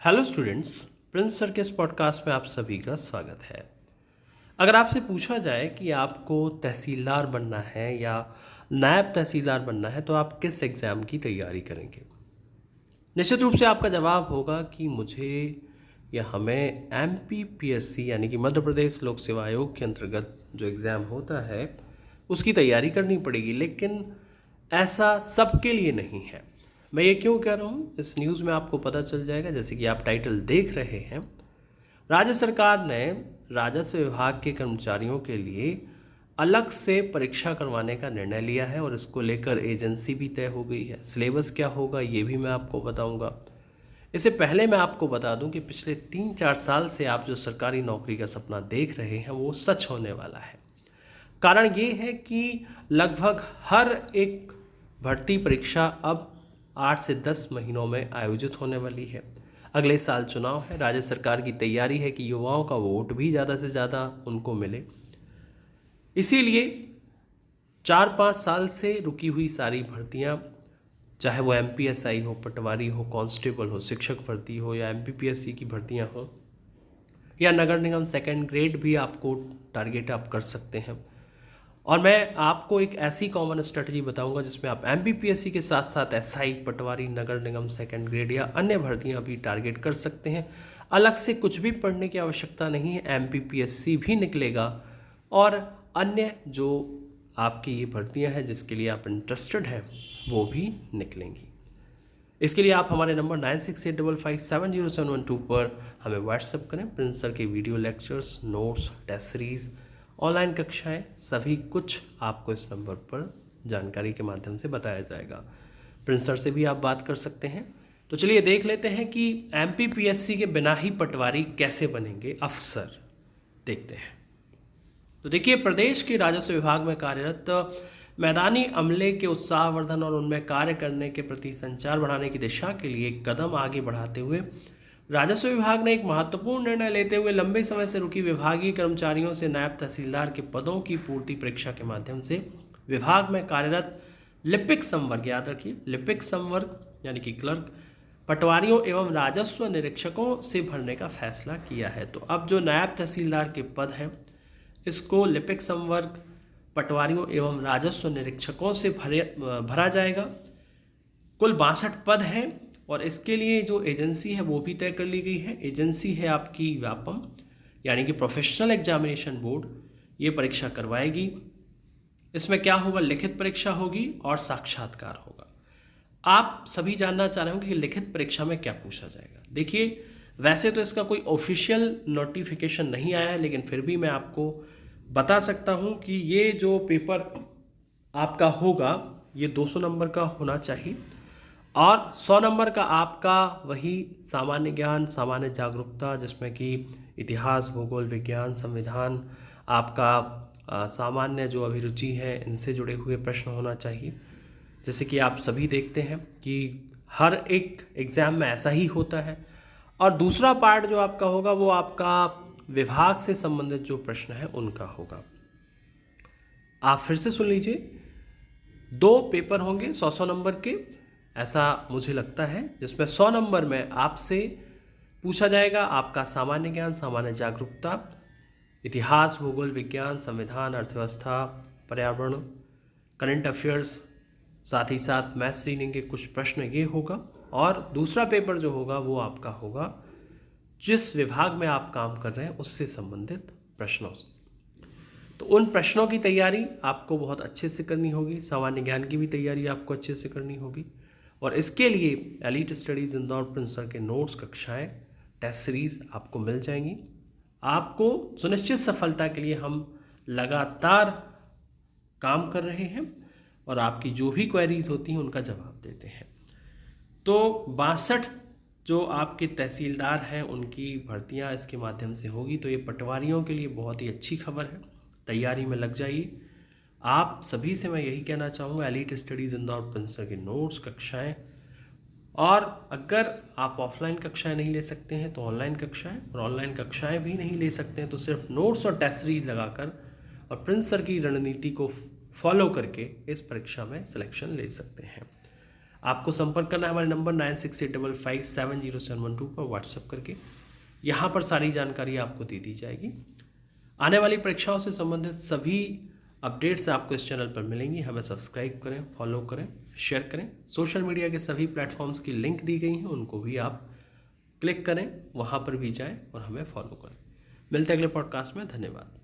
Hello students, Prince sir के इस podcast में आप सभी का स्वागत है। अगर आपसे पूछा जाए कि आपको तहसीलदार बनना है या नायब तहसीलदार बनना है तो आप किस एग्ज़ाम की तैयारी करेंगे? निश्चित रूप से आपका जवाब होगा कि मुझे या हमें MPPSC यानी कि मध्य प्रदेश लोक सेवा आयोग के अंतर्गत जो एग्ज़ाम होता है उसकी तैयारी करनी पड़ेगी। लेकिन ऐसा सबके लिए नहीं है। मैं ये क्यों कह रहा हूँ, इस न्यूज़ में आपको पता चल जाएगा। जैसे कि आप टाइटल देख रहे हैं, राज्य सरकार ने राजस्व विभाग के कर्मचारियों के लिए अलग से परीक्षा करवाने का निर्णय लिया है और इसको लेकर एजेंसी भी तय हो गई है। सिलेबस क्या होगा ये भी मैं आपको बताऊंगा। इससे पहले मैं आपको बता दूं कि पिछले 3-4 साल से आप जो सरकारी नौकरी का सपना देख रहे हैं वो सच होने वाला है। कारण ये है कि लगभग हर एक भर्ती परीक्षा अब 8 से 10 महीनों में आयोजित होने वाली है। अगले साल चुनाव है। राज्य सरकार की तैयारी है कि युवाओं का वोट भी ज़्यादा से ज़्यादा उनको मिले। इसीलिए 4-5 साल से रुकी हुई सारी भर्तियां, चाहे वो MPSI हो, पटवारी हो, कांस्टेबल हो, शिक्षक भर्ती हो या MPPSC की भर्तियां हो या नगर निगम सेकेंड ग्रेड भी आपको टारगेट आप कर सकते हैं। और मैं आपको एक ऐसी कॉमन स्ट्रेटजी बताऊंगा जिसमें आप MPPSC के साथ साथ SI, पटवारी, नगर निगम सेकेंड ग्रेड या अन्य भर्तियां भी टारगेट कर सकते हैं। अलग से कुछ भी पढ़ने की आवश्यकता नहीं है। MPPSC भी निकलेगा और अन्य जो आपकी ये भर्तियां हैं जिसके लिए आप इंटरेस्टेड हैं वो भी निकलेंगी। इसके लिए आप हमारे नंबर 9685570712 पर हमें व्हाट्सएप करें। प्रिंस सर के video lectures, notes, test series, online कक्षाएं सभी कुछ आपको इस नंबर पर जानकारी के माध्यम से बताया जाएगा। प्रिंस सर से भी आप बात कर सकते हैं। तो चलिए देख लेते हैं कि MPPSC के बिना ही पटवारी कैसे बनेंगे अफसर। देखते हैं। तो देखिए, प्रदेश के राजस्व विभाग में कार्यरत मैदानी अमले के उत्साहवर्धन और उनमें कार्य करने के प्रति संचार बढ़ाने की दिशा के लिए एक कदम आगे बढ़ाते हुए राजस्व विभाग ने एक महत्वपूर्ण निर्णय लेते हुए लंबे समय से रुकी विभागीय कर्मचारियों से नायब तहसीलदार के पदों की पूर्ति परीक्षा के माध्यम से विभाग में कार्यरत लिपिक संवर्ग, याद रखिए लिपिक संवर्ग यानी कि क्लर्क, पटवारियों एवं राजस्व निरीक्षकों से भरने का फैसला किया है। तो अब जो नायब तहसीलदार के पद हैं इसको लिपिक संवर्ग, पटवारियों एवं राजस्व निरीक्षकों से भरा जाएगा। कुल 62 पद हैं और इसके लिए जो एजेंसी है वो भी तय कर ली गई है। एजेंसी है आपकी व्यापम यानी कि प्रोफेशनल एग्जामिनेशन बोर्ड, ये परीक्षा करवाएगी। इसमें क्या होगा, लिखित परीक्षा होगी और साक्षात्कार होगा। आप सभी जानना चाह रहे होंगे कि लिखित परीक्षा में क्या पूछा जाएगा। देखिए, वैसे तो इसका कोई ऑफिशियल नोटिफिकेशन नहीं आया है, लेकिन फिर भी मैं आपको बता सकता हूं कि ये जो पेपर आपका होगा ये 200 नंबर का होना चाहिए और 100 नंबर का आपका वही सामान्य ज्ञान, सामान्य जागरूकता, जिसमें कि इतिहास, भूगोल, विज्ञान, संविधान, आपका सामान्य जो अभिरुचि है इनसे जुड़े हुए प्रश्न होना चाहिए। जैसे कि आप सभी देखते हैं कि हर एक एग्ज़ाम में ऐसा ही होता है। और दूसरा पार्ट जो आपका होगा वो आपका विभाग से संबंधित जो प्रश्न है उनका होगा। आप फिर से सुन लीजिए, 2 पेपर होंगे 100 नंबर के, ऐसा मुझे लगता है, जिसमें 100 नंबर में आपसे पूछा जाएगा आपका सामान्य ज्ञान, सामान्य जागरूकता, इतिहास, भूगोल, विज्ञान, संविधान, अर्थव्यवस्था, पर्यावरण, करंट अफेयर्स, साथ ही साथ मैथ्स रीडिंग के कुछ प्रश्न ये होगा। और दूसरा पेपर जो होगा वो आपका होगा जिस विभाग में आप काम कर रहे हैं उससे संबंधित प्रश्नों से। तो उन प्रश्नों की तैयारी आपको बहुत अच्छे से करनी होगी। सामान्य ज्ञान की भी तैयारी आपको अच्छे से करनी होगी और इसके लिए elite studies Indore Prince sir के नोट्स, कक्षाएं, टेस्ट सीरीज़ आपको मिल जाएंगी। आपको सुनिश्चित सफलता के लिए हम लगातार काम कर रहे हैं और आपकी जो भी क्वेरीज होती हैं उनका जवाब देते हैं। तो 62 जो आपके तहसीलदार हैं उनकी भर्तियां इसके माध्यम से होगी। तो ये पटवारियों के लिए बहुत ही अच्छी खबर है। तैयारी में लग जाइए। आप सभी से मैं यही कहना चाहूँगा, elite studies Indore Prince sir के नोट्स, कक्षाएं, और अगर आप ऑफलाइन कक्षाएं नहीं ले सकते हैं तो ऑनलाइन कक्षाएं, और ऑनलाइन कक्षाएं भी नहीं ले सकते हैं तो सिर्फ नोट्स और टेस्ट सीरीज लगाकर और प्रिंस सर की रणनीति को फॉलो करके इस परीक्षा में सिलेक्शन ले सकते हैं। आपको संपर्क करना है हमारे नंबर 9685570712 पर व्हाट्सएप करके। यहाँ पर सारी जानकारी आपको दे दी जाएगी। आने वाली परीक्षाओं से संबंधित सभी अपडेट्स आपको इस चैनल पर मिलेंगी। हमें सब्सक्राइब करें, फॉलो करें, शेयर करें। सोशल मीडिया के सभी प्लेटफॉर्म्स की लिंक दी गई हैं, उनको भी आप क्लिक करें, वहाँ पर भी जाएं और हमें फॉलो करें। मिलते हैं अगले पॉडकास्ट में। धन्यवाद।